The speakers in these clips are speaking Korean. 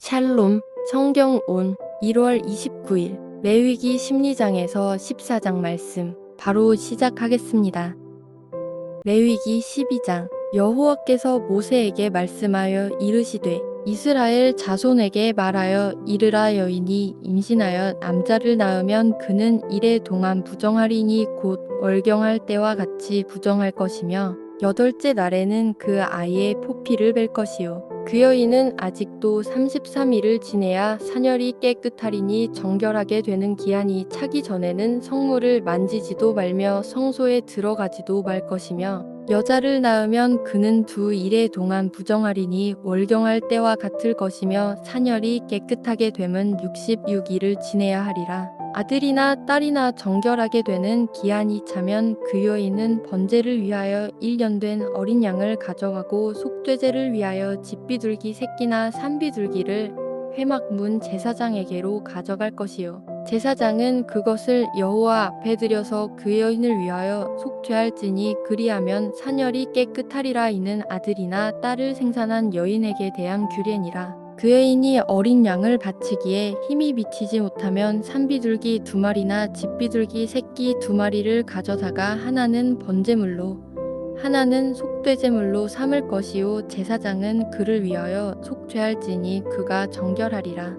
샬롬, 성경 온 1월 29일 레위기 심리장에서 14장 말씀 바로 시작하겠습니다. 레위기 12장 여호와께서 모세에게 말씀하여 이르시되 이스라엘 자손에게 말하여 이르라. 여인이 임신하여 남자를 낳으면 그는 이래 동안 부정하리니 곧 월경할 때와 같이 부정할 것이며 여덟째 날에는 그 아이의 포피를 뺄 것이요 그 여인은 아직도 33일을 지내야 사녀리 깨끗하리니 정결하게 되는 기한이 차기 전에는 성물을 만지지도 말며 성소에 들어가지도 말 것이며 여자를 낳으면 그는 2일에 동안 부정하리니 월경할 때와 같을 것이며 사녀리 깨끗하게 되면 66일을 지내야 하리라. 아들이나 딸이나 정결하게 되는 기한이 차면 그 여인은 번제를 위하여 1년 된 어린 양을 가져가고 속죄제를 위하여 집비둘기 새끼나 산비둘기를 회막문 제사장에게로 가져갈 것이요 제사장은 그것을 여호와 앞에 드려서 그 여인을 위하여 속죄할지니 그리하면 사녀리 깨끗하리라. 이는 아들이나 딸을 생산한 여인에게 대한 규례니라. 그 여인이 어린 양을 바치기에 힘이 미치지 못하면 산비둘기 2마리나 집비둘기 새끼 2마리를 가져다가 하나는 번제물로 하나는 속죄제물로 삼을 것이요 제사장은 그를 위하여 속죄할지니 그가 정결하리라.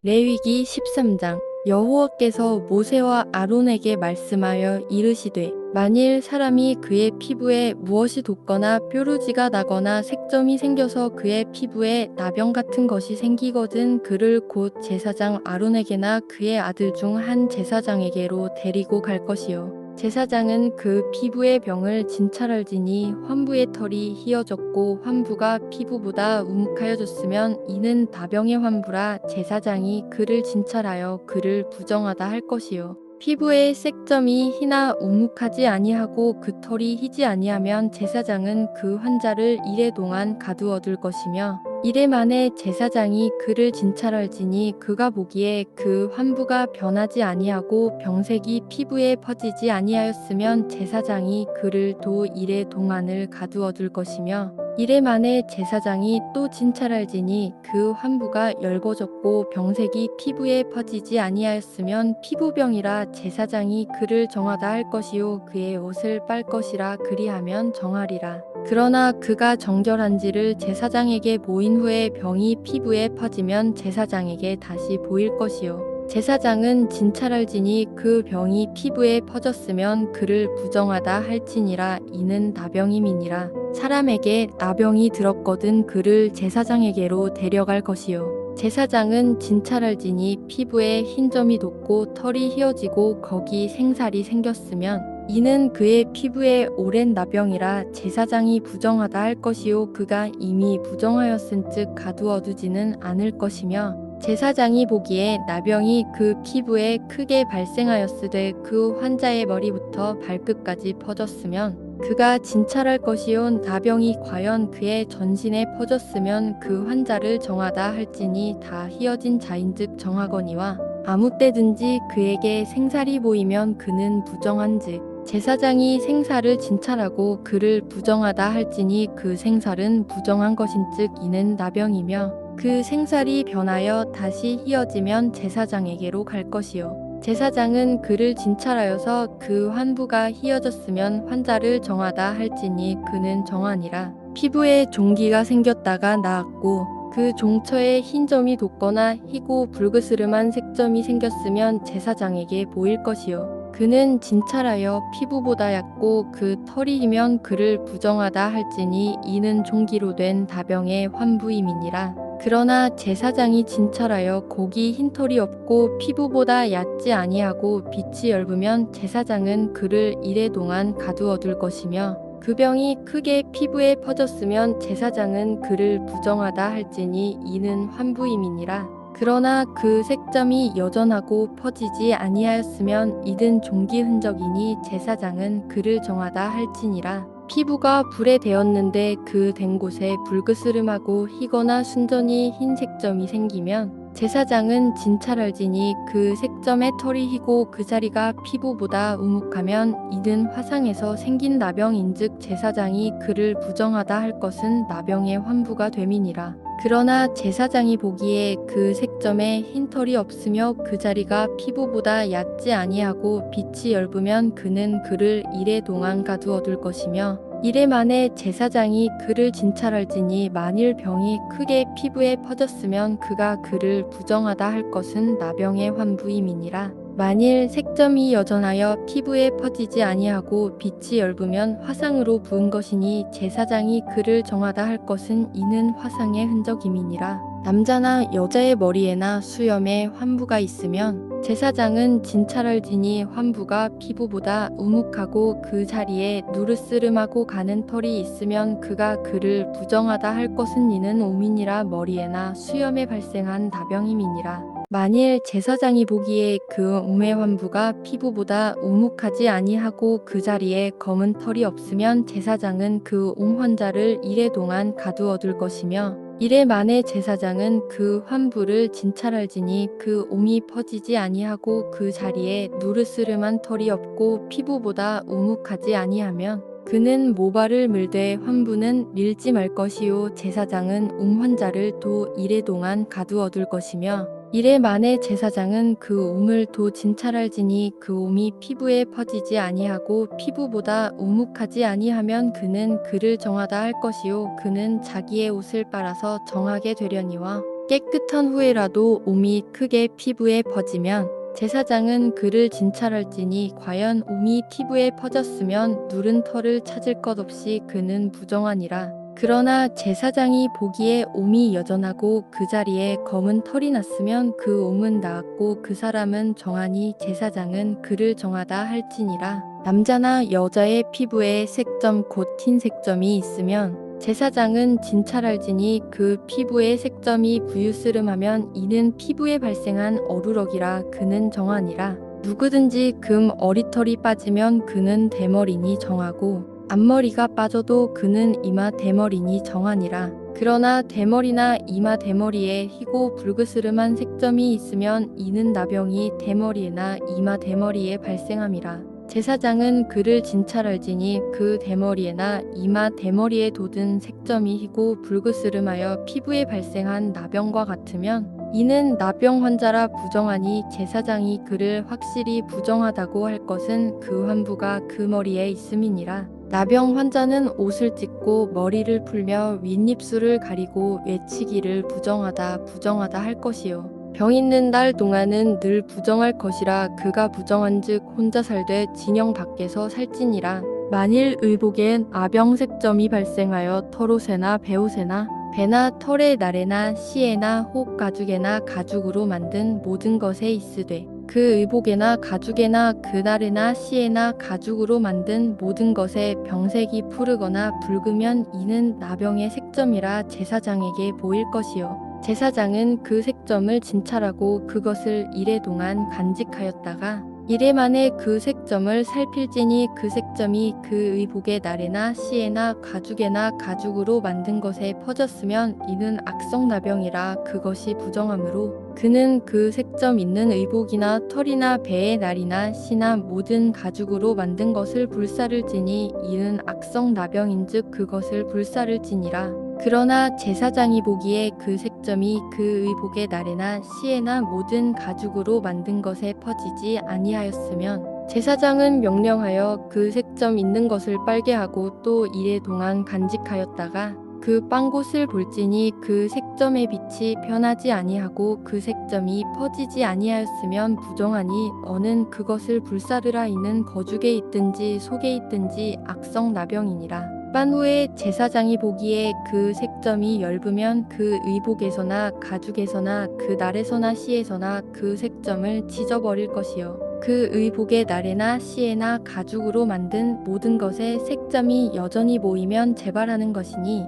레위기 13장 여호와께서 모세와 아론에게 말씀하여 이르시되 만일 사람이 그의 피부에 무엇이 돋거나 뾰루지가 나거나 색점이 생겨서 그의 피부에 나병 같은 것이 생기거든 그를 곧 제사장 아론에게나 그의 아들 중 한 제사장에게로 데리고 갈 것이요 제사장은 그 피부의 병을 진찰할지니 환부의 털이 휘어졌고 환부가 피부보다 우묵하여졌으면 이는 나병의 환부라. 제사장이 그를 진찰하여 그를 부정하다 할 것이요 피부의 색점이 희나 우묵하지 아니하고 그 털이 희지 아니하면 제사장은 그 환자를 이래 동안 가두어둘 것이며 이래 만에 제사장이 그를 진찰할지니 그가 보기에 그 환부가 변하지 아니하고 병색이 피부에 퍼지지 아니하였으면 제사장이 그를 또 이래 동안을 가두어둘 것이며 이래 만에 제사장이 또 진찰할지니 그 환부가 열거졌고 병색이 피부에 퍼지지 아니하였으면 피부병이라. 제사장이 그를 정하다 할 것이요 그의 옷을 빨 것이라. 그리하면 정하리라. 그러나 그가 정결한지를 제사장에게 보인 후에 병이 피부에 퍼지면 제사장에게 다시 보일 것이요 제사장은 진찰할지니 그 병이 피부에 퍼졌으면 그를 부정하다 할지니라. 이는 나병임이니라. 사람에게 나병이 들었거든 그를 제사장에게로 데려갈 것이요 제사장은 진찰할지니 피부에 흰점이 돋고 털이 휘어지고 거기 생살이 생겼으면 이는 그의 피부에 오랜 나병이라. 제사장이 부정하다 할 것이요 그가 이미 부정하였은즉 가두어두지는 않을 것이며 제사장이 보기에 나병이 그 피부에 크게 발생하였으되 그 환자의 머리부터 발끝까지 퍼졌으면 그가 진찰할 것이요 나병이 과연 그의 전신에 퍼졌으면 그 환자를 정하다 할지니 다 휘어진 자인즉 정하거니와 아무 때든지 그에게 생살이 보이면 그는 부정한즉 제사장이 생살을 진찰하고 그를 부정하다 할지니 그 생살은 부정한 것인즉 이는 나병이며 그 생살이 변하여 다시 휘어지면 제사장에게로 갈 것이요 제사장은 그를 진찰하여서 그 환부가 휘어졌으면 환자를 정하다 할지니 그는 정하니라. 피부에 종기가 생겼다가 나았고 그 종처에 흰 점이 돋거나 희고 불그스름한 색점이 생겼으면 제사장에게 보일 것이요 그는 진찰하여 피부보다 얕고 그 털이 희면 그를 부정하다 할지니 이는 종기로 된 다병의 환부임이니라. 그러나 제사장이 진찰하여 거기 흰털이 없고 피부보다 얕지 아니하고 빛이 엷으면 제사장은 그를 이래 동안 가두어둘 것이며 그 병이 크게 피부에 퍼졌으면 제사장은 그를 부정하다 할지니 이는 환부임이니라. 그러나 그 색점이 여전하고 퍼지지 아니하였으면 이는 종기 흔적이니 제사장은 그를 정하다 할지니라. 피부가 불에 데었는데 그 된 곳에 불그스름하고 희거나 순전히 흰 색점이 생기면 제사장은 진찰할지니 그 색점의 털이 희고 그 자리가 피부보다 우묵하면 이는 화상에서 생긴 나병인즉 제사장이 그를 부정하다 할 것은 나병의 환부가 됨이니라. 그러나 제사장이 보기에 그 색점에 흰 털이 없으며 그 자리가 피부보다 얕지 아니하고 빛이 엷으면 그는 그를 이레 동안 가두어둘 것이며 이레 만에 제사장이 그를 진찰할지니 만일 병이 크게 피부에 퍼졌으면 그가 그를 부정하다 할 것은 나병의 환부임이니라. 만일 색점이 여전하여 피부에 퍼지지 아니하고 빛이 엷으면 화상으로 부은 것이니 제사장이 그를 정하다 할 것은 이는 화상의 흔적임이니라. 남자나 여자의 머리에나 수염에 환부가 있으면 제사장은 진찰할지니 환부가 피부보다 우묵하고 그 자리에 누르스름하고 가는 털이 있으면 그가 그를 부정하다 할 것은 이는 오민이라 머리에나 수염에 발생한 나병임이니라. 만일 제사장이 보기에 그 음의 환부가 피부보다 우묵하지 아니하고 그 자리에 검은 털이 없으면 제사장은 그 환자를 이레 동안 가두어둘 것이며 이레 만에 제사장은 그 환부를 진찰할지니 그 옴이 퍼지지 아니하고 그 자리에 누르스름한 털이 없고 피부보다 우묵하지 아니하면 그는 모발을 물되 환부는 밀지 말 것이요 제사장은 환자를 도 이레 동안 가두어둘 것이며 이레 만에 제사장은 그 옴을 도 진찰할지니 그 옴이 피부에 퍼지지 아니하고 피부보다 우묵하지 아니하면 그는 그를 정하다 할 것이요 그는 자기의 옷을 빨아서 정하게 되려니와 깨끗한 후에라도 옴이 크게 피부에 퍼지면 제사장은 그를 진찰할지니 과연 옴이 피부에 퍼졌으면 누른 털을 찾을 것 없이 그는 부정하니라. 그러나 제사장이 보기에 옴이 여전하고 그 자리에 검은 털이 났으면 그 옴은 나았고 그 사람은 정하니 제사장은 그를 정하다 할지니라. 남자나 여자의 피부에 색점 곧 흰 색점이 있으면 제사장은 진찰할지니 그 피부의 색점이 부유스름하면 이는 피부에 발생한 어루럭이라 그는 정하니라. 누구든지 금 어리털이 빠지면 그는 대머리니 정하고 앞머리가 빠져도 그는 이마 대머리니 정하니라. 그러나 대머리나 이마 대머리에 희고 붉으스름한 색점이 있으면 이는 나병이 대머리나 이마 대머리에 발생함이라. 제사장은 그를 진찰할지니 그 대머리에나 이마 대머리에 돋은 색점이 희고 붉으스름하여 피부에 발생한 나병과 같으면 이는 나병 환자라 부정하니 제사장이 그를 확실히 부정하다고 할 것은 그 환부가 그 머리에 있음이니라. 나병 환자는 옷을 찢고 머리를 풀며 윗입술을 가리고 외치기를 부정하다 부정하다 할 것이요. 병 있는 날 동안은 늘 부정할 것이라 그가 부정한즉 혼자 살되 진영 밖에서 살지니라. 만일 의복엔 아병색점이 발생하여 털옷에나 배옷에나 배나 털의 나래나 씨에나 혹 가죽에나 가죽으로 만든 모든 것에 있으되 그 의복에나 가죽에나 그 나래나 씨에나 가죽으로 만든 모든 것에 병색이 푸르거나 붉으면 이는 나병의 색점이라 제사장에게 보일 것이요. 제사장은 그 색점을 진찰하고 그것을 이레 동안 간직하였다가 이레 만에 그 색점을 살필지니 그 색점이 그 의복의 나래나 씨에나 가죽에나 가죽으로 만든 것에 퍼졌으면 이는 악성나병이라 그것이 부정하므로 그는 그 색점 있는 의복이나 털이나 배의 날이나 씨나 모든 가죽으로 만든 것을 불사를지니 이는 악성나병인즉 그것을 불사를지니라. 그러나 제사장이 보기에 그 색점이 그 의복의 나래나 씨에나 모든 가죽으로 만든 것에 퍼지지 아니하였으면 제사장은 명령하여 그 색점 있는 것을 빨게 하고 또 이레 동안 간직하였다가 그 빵곳을 볼지니 그 색점의 빛이 변하지 아니하고 그 색점이 퍼지지 아니하였으면 부정하니 너는 그것을 불사르라. 이는 거죽에 있든지 속에 있든지 악성나병이니라. 빤 후에 제사장이 보기에 그 색점이 엷으면 그 의복에서나 가죽에서나 그 날에서나 씨에서나 그 색점을 찢어버릴 것이요. 그 의복의 나래나 씨에나 가죽으로 만든 모든 것에 색점이 여전히 보이면 재발하는 것이니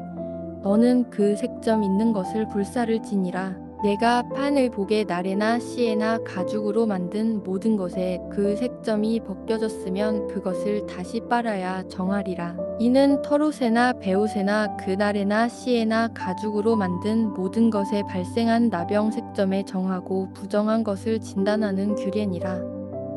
너는 그 색점 있는 것을 불사를지니라. 내가 판 의복의 나래나 씨에나 가죽으로 만든 모든 것에 그 색점이 벗겨졌으면 그것을 다시 빨아야 정하리라. 이는 털옷에나 배옷에나 그 나래나 씨에나 가죽으로 만든 모든 것에 발생한 나병 색점에 정하고 부정한 것을 진단하는 규례니라.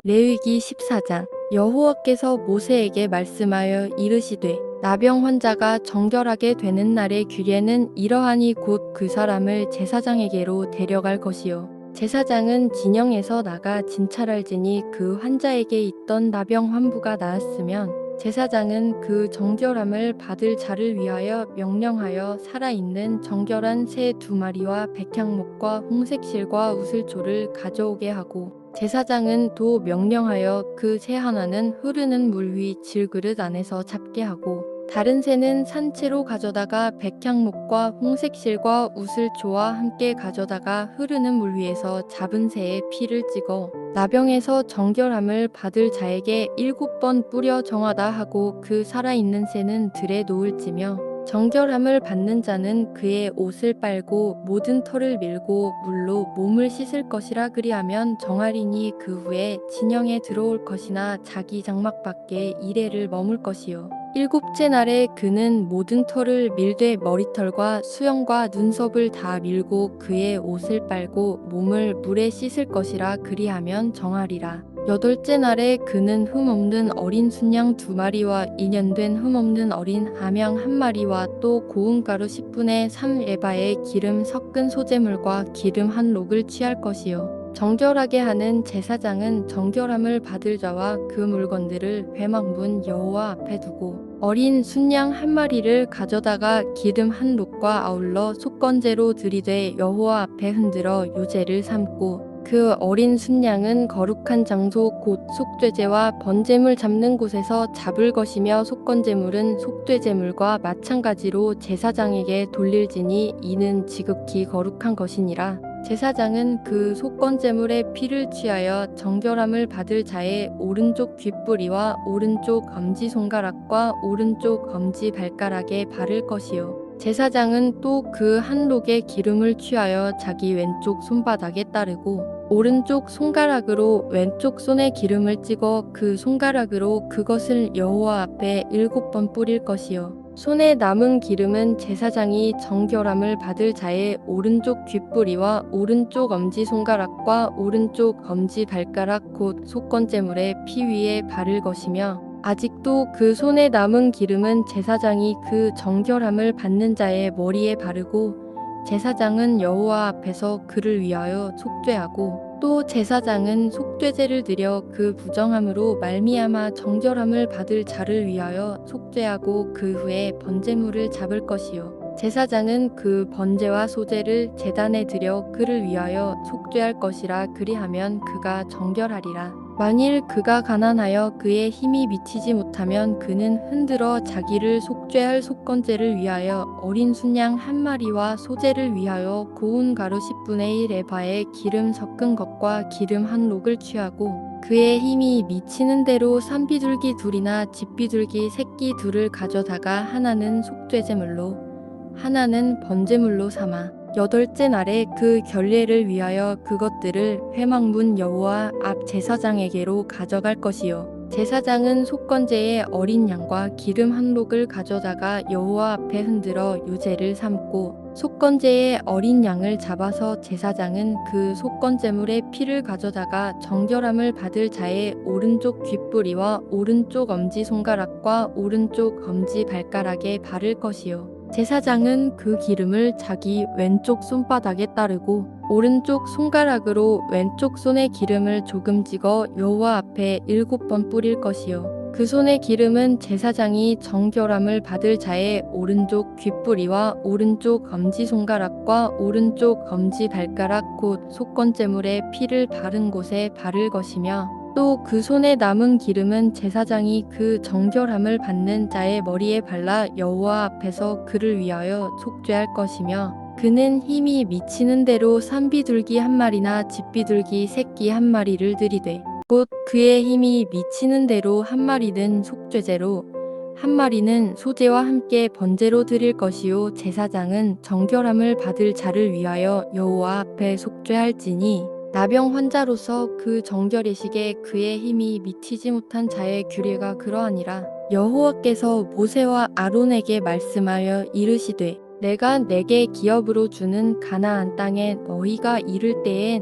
레위기 14장. 여호와께서 모세에게 말씀하여 이르시되 나병 환자가 정결하게 되는 날의 규례는 이러하니 곧 그 사람을 제사장에게로 데려갈 것이요 제사장은 진영에서 나가 진찰할지니 그 환자에게 있던 나병 환부가 나았으면 제사장은 그 정결함을 받을 자를 위하여 명령하여 살아있는 정결한 새 2마리와 백향목과 홍색실과 우슬초를 가져오게 하고 제사장은 또 명령하여 그 새 하나는 흐르는 물 위 질그릇 안에서 잡게 하고 다른 새는 산채로 가져다가 백향목과 홍색실과 우슬초와 함께 가져다가 흐르는 물 위에서 잡은 새의 피를 찍어 나병에서 정결함을 받을 자에게 7번 뿌려 정하다 하고 그 살아있는 새는 들에 놓을지며 정결함을 받는 자는 그의 옷을 빨고 모든 털을 밀고 물로 몸을 씻을 것이라 그리하면 정하리니 그 후에 진영에 들어올 것이나 자기 장막 밖에 이레를 머물 것이요 7째 날에 그는 모든 털을 밀되 머리털과 수염과 눈썹을 다 밀고 그의 옷을 빨고 몸을 물에 씻을 것이라 그리하면 정하리라. 8째 날에 그는 흠없는 어린 순양 2마리와 2년 흠없는 어린 암양 1마리와 또 고운 가루 10분의 3 에바의 기름 섞은 소재물과 기름 한 록을 취할 것이요 정결하게 하는 제사장은 정결함을 받을 자와 그 물건들을 회막문 여호와 앞에 두고 어린 순양 1마리를 가져다가 기름 한 록과 아울러 속건제로 들이되 여호와 앞에 흔들어 유제를 삼고 그 어린 순양은 거룩한 장소 곧 속죄제와 번제물 잡는 곳에서 잡을 것이며 속건제물은 속죄제물과 마찬가지로 제사장에게 돌릴지니 이는 지극히 거룩한 것이니라. 제사장은 그 속건제물의 피를 취하여 정결함을 받을 자의 오른쪽 귓뿌리와 오른쪽 엄지손가락과 오른쪽 엄지발가락에 바를 것이요 제사장은 또 그 한 록의 기름을 취하여 자기 왼쪽 손바닥에 따르고 오른쪽 손가락으로 왼쪽 손에 기름을 찍어 그 손가락으로 그것을 여호와 앞에 7번 뿌릴 것이요 손에 남은 기름은 제사장이 정결함을 받을 자의 오른쪽 귓뿌리와 오른쪽 엄지손가락과 오른쪽 엄지발가락 곧 속건제물의 피 위에 바를 것이며 아직도 그 손에 남은 기름은 제사장이 그 정결함을 받는 자의 머리에 바르고 제사장은 여호와 앞에서 그를 위하여 속죄하고 또 제사장은 속죄제를 드려 그 부정함으로 말미암아 정결함을 받을 자를 위하여 속죄하고 그 후에 번제물을 잡을 것이요 제사장은 그 번제와 소제를 제단에 드려 그를 위하여 속죄할 것이라 그리하면 그가 정결하리라. 만일 그가 가난하여 그의 힘이 미치지 못하면 그는 흔들어 자기를 속죄할 속건제를 위하여 어린 순양 1마리와 소제를 위하여 고운 가루 10분의 1 에바에 기름 섞은 것과 기름 한 록을 취하고 그의 힘이 미치는 대로 산비둘기 2이나 집비둘기 새끼 2를 가져다가 하나는 속죄제물로 하나는 번제물로 삼아 8째 날에 그 결례를 위하여 그것들을 회막문 여호와 앞 제사장에게로 가져갈 것이요 제사장은 속건제의 어린 양과 기름 한 록을 가져다가 여호와 앞에 흔들어 유제를 삼고 속건제의 어린 양을 잡아서 제사장은 그 속건제물의 피를 가져다가 정결함을 받을 자의 오른쪽 귓뿌리와 오른쪽 엄지손가락과 오른쪽 엄지발가락에 바를 것이요 제사장은 그 기름을 자기 왼쪽 손바닥에 따르고 오른쪽 손가락으로 왼쪽 손에 기름을 조금 찍어 여호와 앞에 7번 뿌릴 것이요 그 손의 기름은 제사장이 정결함을 받을 자의 오른쪽 귓뿌리와 오른쪽 엄지손가락과 오른쪽 엄지발가락 곧 속건제물의 피를 바른 곳에 바를 것이며 또 그 손에 남은 기름은 제사장이 그 정결함을 받는 자의 머리에 발라 여호와 앞에서 그를 위하여 속죄할 것이며 그는 힘이 미치는 대로 산비둘기 1마리나 집비둘기 새끼 1마리를 들이되 곧 그의 힘이 미치는 대로 1마리는 속죄제로 1마리는 소제와 함께 번제로 드릴 것이요 제사장은 정결함을 받을 자를 위하여 여호와 앞에 속죄할지니 나병 환자로서 그 정결의식에 그의 힘이 미치지 못한 자의 규례가 그러하니라. 여호와께서 모세와 아론에게 말씀하여 이르시되 내가 내게 기업으로 주는 가나안 땅에 너희가 이를 때에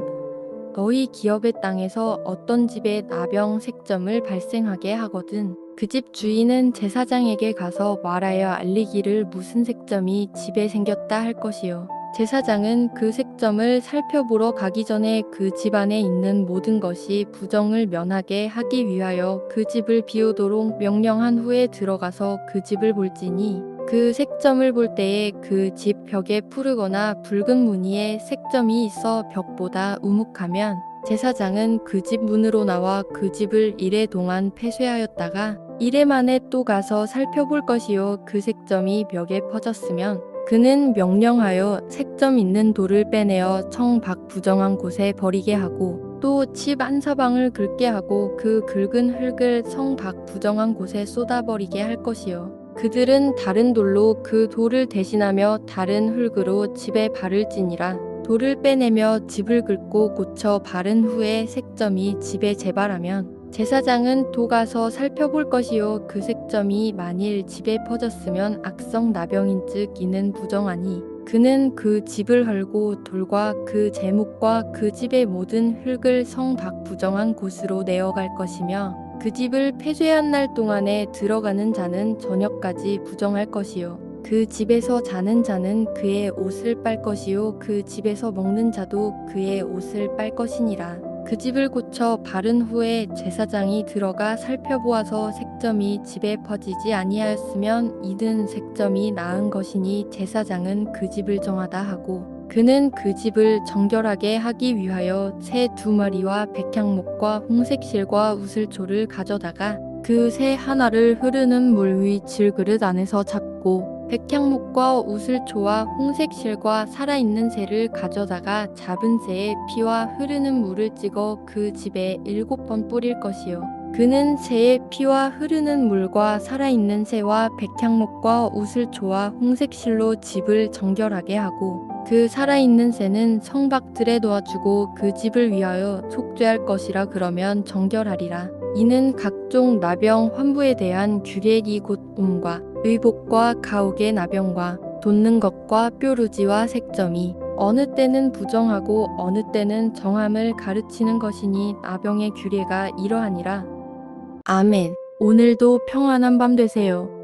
너희 기업의 땅에서 어떤 집에 나병 색점을 발생하게 하거든 그 집 주인은 제사장에게 가서 말하여 알리기를 무슨 색점이 집에 생겼다 할 것이요. 제사장은 그 색점을 살펴보러 가기 전에 그 집 안에 있는 모든 것이 부정을 면하게 하기 위하여 그 집을 비우도록 명령한 후에 들어가서 그 집을 볼지니 그 색점을 볼 때에 그 집 벽에 푸르거나 붉은 무늬의 색점이 있어 벽보다 우묵하면 제사장은 그 집 문으로 나와 그 집을 이래 동안 폐쇄하였다가 이래 만에 또 가서 살펴볼 것이요. 그 색점이 벽에 퍼졌으면 그는 명령하여 색점 있는 돌을 빼내어 청 밖 부정한 곳에 버리게 하고 또 집 안사방을 긁게 하고 그 긁은 흙을 성 밖 부정한 곳에 쏟아버리게 할 것이요. 그들은 다른 돌로 그 돌을 대신하며 다른 흙으로 집에 바를지니라. 돌을 빼내며 집을 긁고 고쳐 바른 후에 색점이 집에 재발하면 제사장은 도 가서 살펴볼 것이요. 그 색점이 만일 집에 퍼졌으면 악성 나병인즉 이는 부정하니 그는 그 집을 헐고 돌과 그 제목과 그 집의 모든 흙을 성 밖 부정한 곳으로 내어갈 것이며 그 집을 폐쇄한 날 동안에 들어가는 자는 저녁까지 부정할 것이요. 그 집에서 자는 자는 그의 옷을 빨 것이요. 그 집에서 먹는 자도 그의 옷을 빨 것이니라. 그 집을 고쳐 바른 후에 제사장이 들어가 살펴보아서 색점이 집에 퍼지지 아니하였으면 이든 색점이 나은 것이니 제사장은 그 집을 정하다 하고 그는 그 집을 정결하게 하기 위하여 새 2마리와 백향목과 홍색실과 우슬초를 가져다가 그 새 하나를 흐르는 물 위 질그릇 안에서 잡고 백향목과 우슬초와 홍색실과 살아있는 새를 가져다가 잡은 새의 피와 흐르는 물을 찍어 그 집에 7번 뿌릴 것이요. 그는 새의 피와 흐르는 물과 살아있는 새와 백향목과 우슬초와 홍색실로 집을 정결하게 하고 그 살아있는 새는 성박들에 놓아주고 그 집을 위하여 속죄할 것이라. 그러면 정결하리라. 이는 각종 나병 환부에 대한 규례이 곧 음과 의복과 가옥의 나병과 돋는 것과 뾰루지와 색점이 어느 때는 부정하고 어느 때는 정함을 가르치는 것이니 나병의 규례가 이러하니라. 아멘. 오늘도 평안한 밤 되세요.